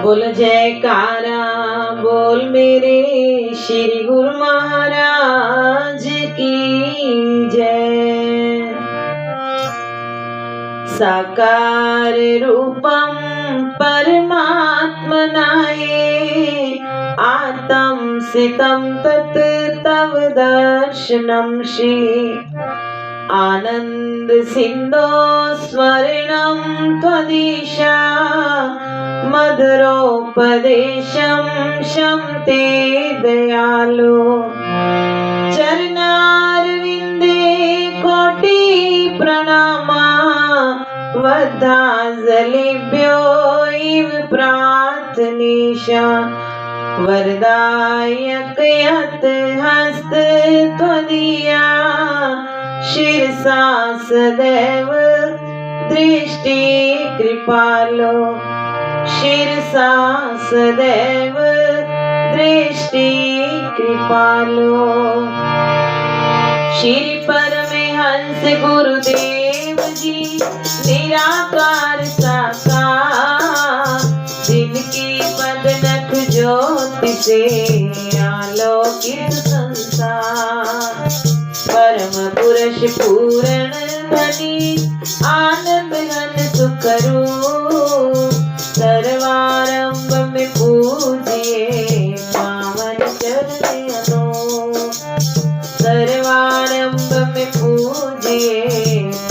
बोल जयकारा बोल मेरे श्री गुरु महाराज की जय। साकार रूपम परमात्मनाये आत्म सितम तत् तव दर्शनम श्री आनंद सिंधो स्वर्णम त्वदीशा मधुरोपदेशं शम्ते दयालो चरणारविंदे कोटि प्रणामा वद्धांजलिभ्यो इव प्रार्थनेशा वरदायक यत् हस्त त्वदीया शिरसा सदैव दृष्टि कृपालो शिरसा सदैव दृष्टि कृपालो। श्री परमहंस गुरुदेव जी निराकार साकार जिनकी पदनख ज्योति से आलोकित संसार परम पुरुष पूर्ण धनी आनंद घन सुखरूप सर्वारंभ में पूजिए पावन चरण अनूप सर्वारंभ में पूजिए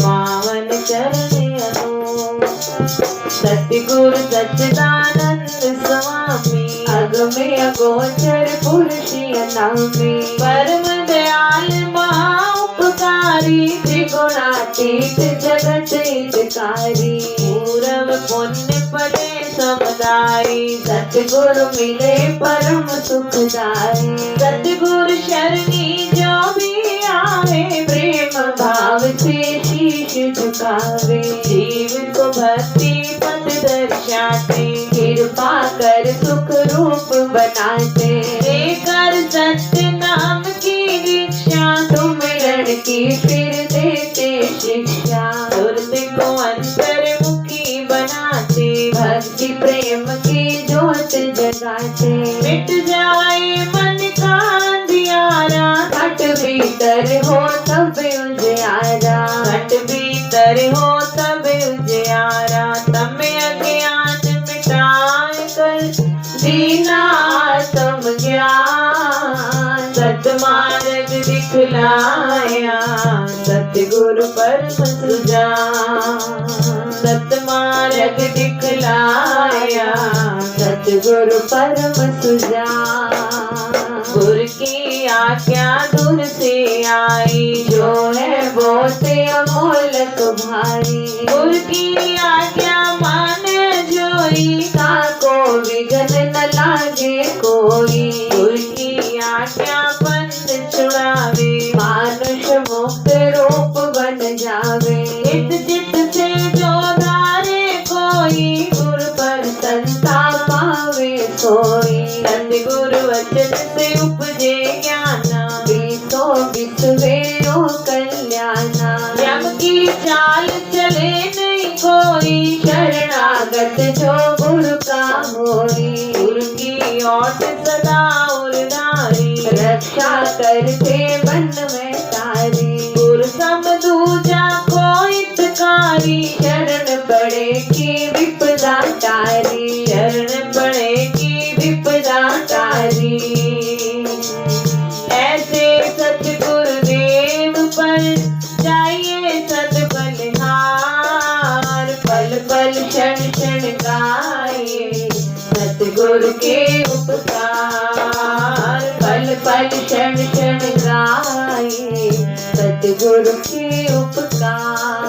पावन चरण अनूप। सतगुरु सच्चिदानंद स्वामी अगमे अगोचर पुरुषी अनामी परम दयाल महाउपकारी त्रिगुणातीत जगत हितकारी पूरब पुण्य पदे समदाई सतगुरु मिले परम सुखदाई। सतगुरु शरणी जो भी आवे प्रेम भाव से शीश झुकावे जीव को भक्ति पथ दर्शाते कृपा कर सुख रूप बनाते देकर सत्य नाम की दीक्षा सुमिरन की फिर देते शिक्षा सुरत को अंतर्मुखी बनाते भक्ति प्रेम की ज्योत जगाते मिट जाए मन का अंधियारा घट भीतर हो तब उजियारा घट भीतर हो तब उजियारा तमें अज्ञान मिटाए कर दीना आत्म ज्ञान सतमार्ग दिखलाया सतगुरु परम सुजान सतमार्ग दिखलाया सतगुरु परम सुजान। गुरु की आज्ञा दूर से आई जो है वो से अमोलक भारी गुरु की आज्ञा माने जोई को विघ्न न लागे कोई गुरु की आज्ञा बंद छुड़ावे मानुष मुक्त रूप बन जावे चित चित से जो धारे कोई गुरु पर संता पावे सोई सतगुरु वचन से उपजे ज्ञाना बीतो बिसवे रो कल्याणा यम की चाल चले नहीं कोई शरणागत जो गुरु का होई गुरु की ओट सदा उरनारी रक्षा करते बन में तारी गुरु सम दूजा कोई हितकारी शरण पड़े की विपदा तारी शरण पड़े की विपदा तारी। ऐसे सतगुरुदेव पर चाहिए सतबलहार पल पल क्षण क्षण गाए सतगुरु के उपकार पल पल क्षण क्षण गाए सतगुरु के उपकार।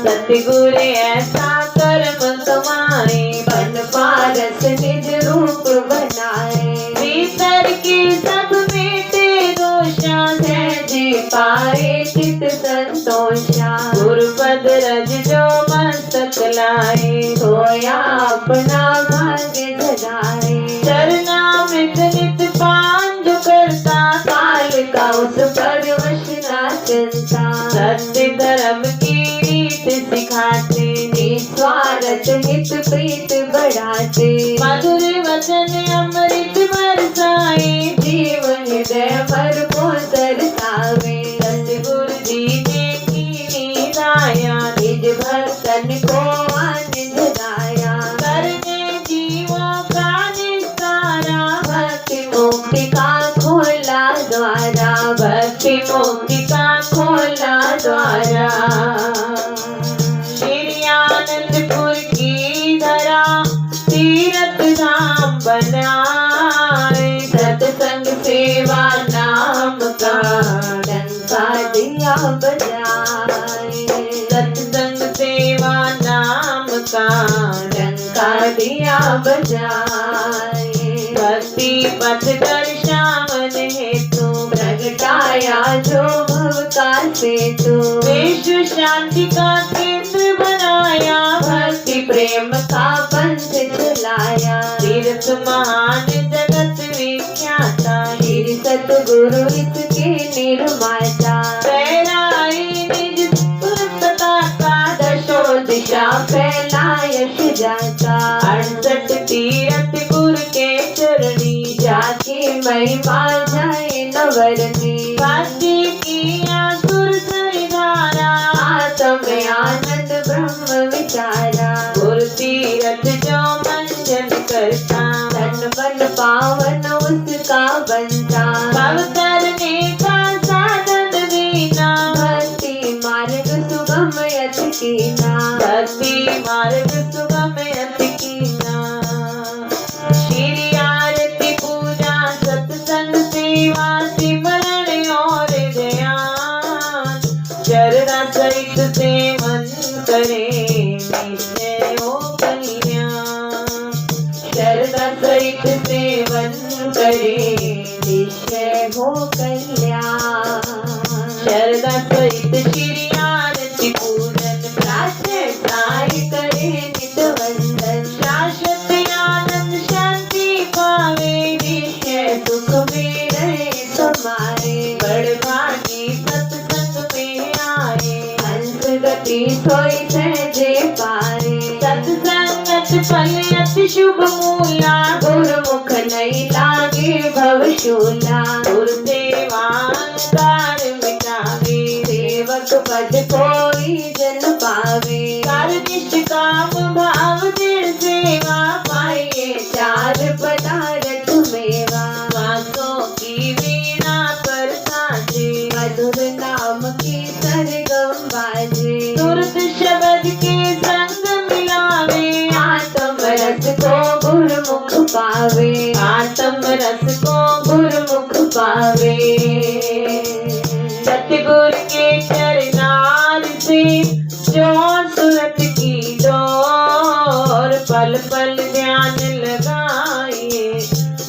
सतगुरु ऐसा कर्म कमाए बन पारस निज रूप बनाए भीतर के सब मेटे दोषा सहजे पाए चित संतोषा गुरु पद रज जो मस्तक लाए सोया अपना भाग्य धराए चरणामृत नित पान जो करता काल का उस पर वश ना चलता सत्य धर्म की रीत सिखाते निस्वार्थ हित प्रीत बढ़ाते, मधुर वचन अमृत बरसाए, जीवन हृदय भरपूर तरसावे। सतगुरु जी ने कीनी दाया, निज भक्तन को आनंद दाया, करने जीवों का निस्तारा, भक्ति मुक्ति का खोला द्वारा, भक्ति मुक्ति का खोला द्वारा। श्री आनंदपुर की धरा तीरथ धाम बनाए, सत्संग सेवा नाम का डंका दिया बजाए, सत्संग सेवा नाम का डंका दिया बजाए। भक्ति पथ दर्शावन हेतु, प्रगटाया जो भव का सेतु, विश्व शांति का केंद्र बनाया, भक्ति प्रेम का पंथ चलाया। तीर्थ महान जगत विख्याता, श्री सतगुरु इसके निर्माता, फहराई निज पुरस्ता का, दशो दिशा फैला यश जाता। 68 तीरथ गुरु के चरणी, जाके महिमा जाए नवरनी, भक्ति की आसुर सरिधारा, आत्म आनंद ब्रह्म विचारा। गुरु तीरथ जो मंजन करता, तन मन पावन उसका बनता, भव तरने का साधन देना, भक्ति मार्ग सुगम यति कीना, भक्ति मार्ग सुगम अति कीना। श्री आरती पूजा सत्संग सेवा सिमरण और ध्यान, चरणा सहित सेवन करे निश्चय हो कल्याण, श्रद्धा सहित सेवन करे निश्चय हो कल्याण। श्रद्धा सहित श्री आरती पूजन, प्रातःकाल करे नित वंदन, शाश्वत आनंद शांति पावे, निश्चय सुख में रहे समाये। बड़ भागी सत्संग में आए, हंस गति सोई सहजे पारे, सत्संगत फल अति शुभ मूला, गुरुमुख नहीं लागे भवशूला। गुरु सेवा अंकार मिटावे, सेवक पद कोई जन पावे, कार्य निष्काम भाव दृढ़ सेवा, पाइए चार पदार्थ मेवा। श्वासों की वीणा पर साजे, मधुर नाम की सरगम बाजे, तुरत शब्द के संग मिलावे, आत्म रस को गुरुमुख पावे, आत्म रस को गुरुमुख पावे। सतगुरु के चरणार से जो सूरत की डोर, पल पल ध्यान लगाइए,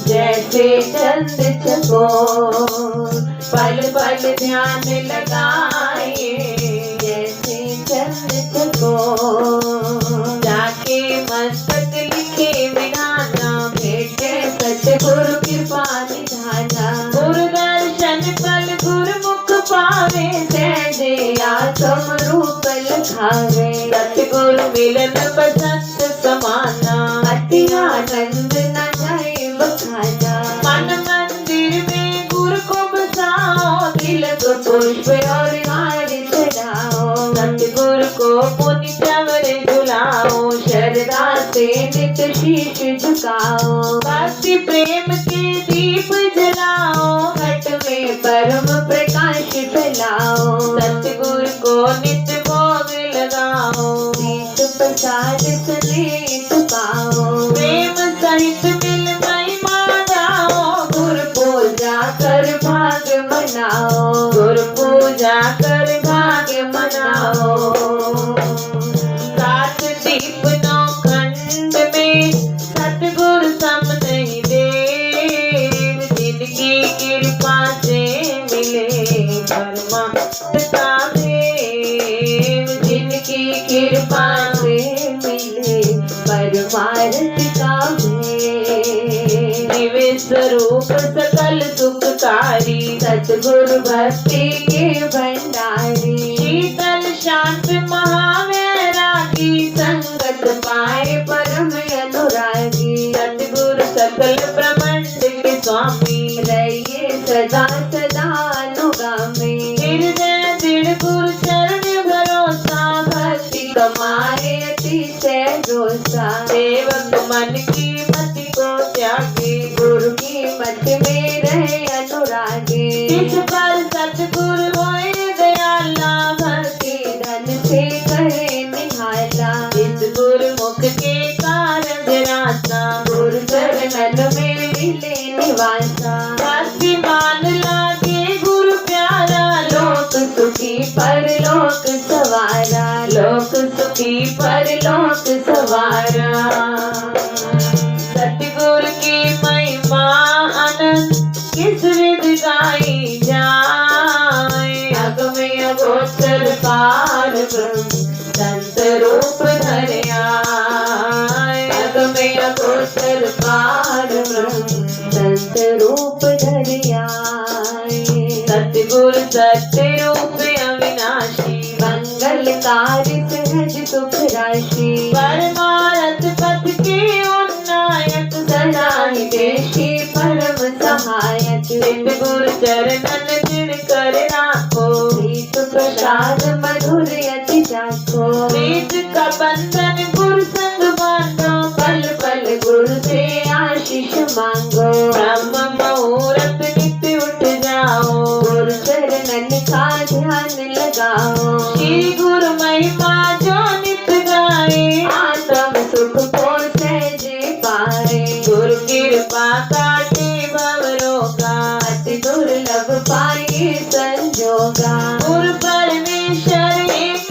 जैसे चंद चकोर, पल पल ध्यान लगाए, जैसे चंद चकोर। जाके मस्तक लिखे विधाना, भेटे सतगुरु कृपा निधाना, गुरु दर्शन पल गुरुमुख पावे, सहजे आत्म रूप लखावे। सतगुरु मिलन बसंत समाना, अति आनंद न जाए बखाना, मन मंदिर में गुरु को बसाओ, तिलक पुष्प और हार चढ़ाओ, सतगुरु को पुनि चवर झुलाओ, श्रद्धा से नित शीश झुकाओ, भक्ति प्रेम के दीप जलाओ, घट में परम प्रकाश फैलाओ, सतगुरु को नित भोग लगाओ, प्रीत प्रसाद सनेत पाओ, प्रेम सहित मिल महिमा गाओ, गुरु पूजा कर भाग मनाओ, गुरु पूजा कर भाग मनाओ। सात दीप नौ खंड में सतगुरु सम नहीं देव, जिनकी कृपा से मिले परमात्मा देव, जिनकी कृपा से मिले परमार्थ का भेद। दिव्य स्वरूप सकल सुखकारी, सतगुरु भक्ति के भंडारी, शीतल शांत महावैरागी, संग कमाए अतिशय रोसा। सेवक मन की मति को त्यागे, गुरु की मत में रहे अनुरागे। इस पर सतगुरु होए दयाला, भक्ति धन से करे निहाला। इस गुरुमुख के कारज रासा, गुरु चरणन में मिले निवासा। भक्ति मान लागे गुरु प्यारा, लोक सुखी परलोक सवारा। लोक सुखी परलोक सवारा। सतगुरु की महिमा अनंत किस विध गाई जाए। अगमय अगोचर पार ब्रह्म संत रूप धरे आए। अगमय अगोचर पार ब्रह्म संत रूप धरे आए। सतगुरु सत्य रूप अविनाशी, मंगलकारी सहज सुख राशि। परमारथ पथ के उन्नायक, सदा ही देशी परम सहायक। सतगुरु चरणन दृढ़ कर राखो, प्रीत प्रसाद मधुर अति चाखो। प्रीत का बंधन गुरु संग बांधो, पल पल गुरु से आशीष मांगो। ब्रह्म मुहूर्त नित्य उठ जाओ, गुरु चरणन का ध्यान लगाओ। श्री गुरु महिमा जो नित गाए, आत्म सुख को सहजे पाए। गुरु कृपा काटे भव रोगा, अति दुर्लभ पाए संजोगा। गुरु परमेश्वर एक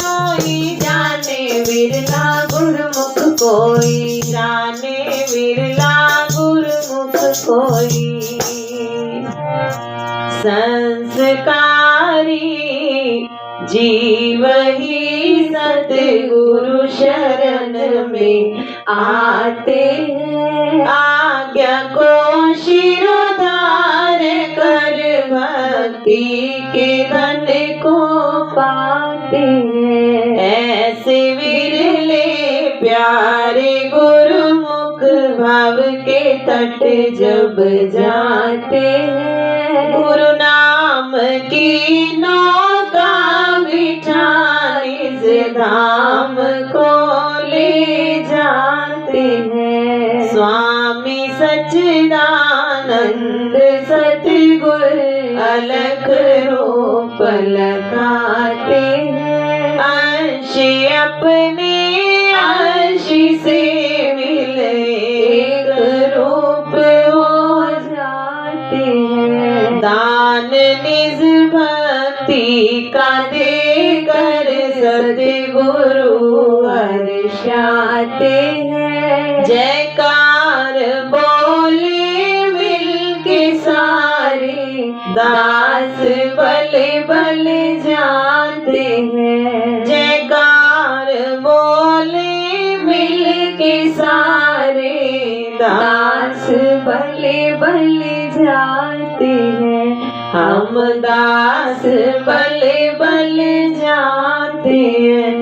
होई, जाने विरला गुरुमुख कोई। जाने विरला गुरुमुख कोई। संस्कारी जीव ही सतगुरु शरण में आते हैं। आज्ञा को शिरोधार कर भक्ति के धन को पाते हैं। ऐसे विरले प्यारे गुरुमुख भाव के तट जब जाते हैं। गुरु नाम की नौका बिठाई से धाम को ले जाते हैं। स्वामी सच्चिदानंद सतगुरु अलग रूप लखाते हैं। अंश अपने अंश से मिले एक रूप हो जाते हैं। दान निज भक्ति का देकर सतगुरु हर्षाते हैं। जयकार बोले मिल के सारे, दास भले भले जाते हैं। जयकार बोले मिल के सारे, दास भले भले जाते हैं। हम दास भले भले जाते हैं।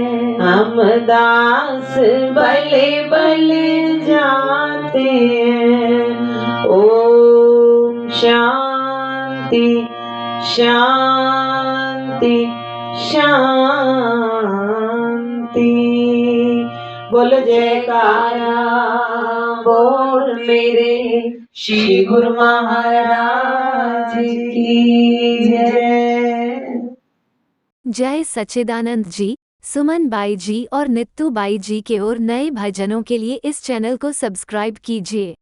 हम दास भले भले जाते हैं। ओम शांति शांति शांति। बोलो जयकारा बोल मेरे श्री गुरु महाराज की जय। जय सच्चिदानंद जी, सुमन बाई जी और नित्तू बाई जी के और नए भजनों के लिए इस चैनल को सब्सक्राइब कीजिए।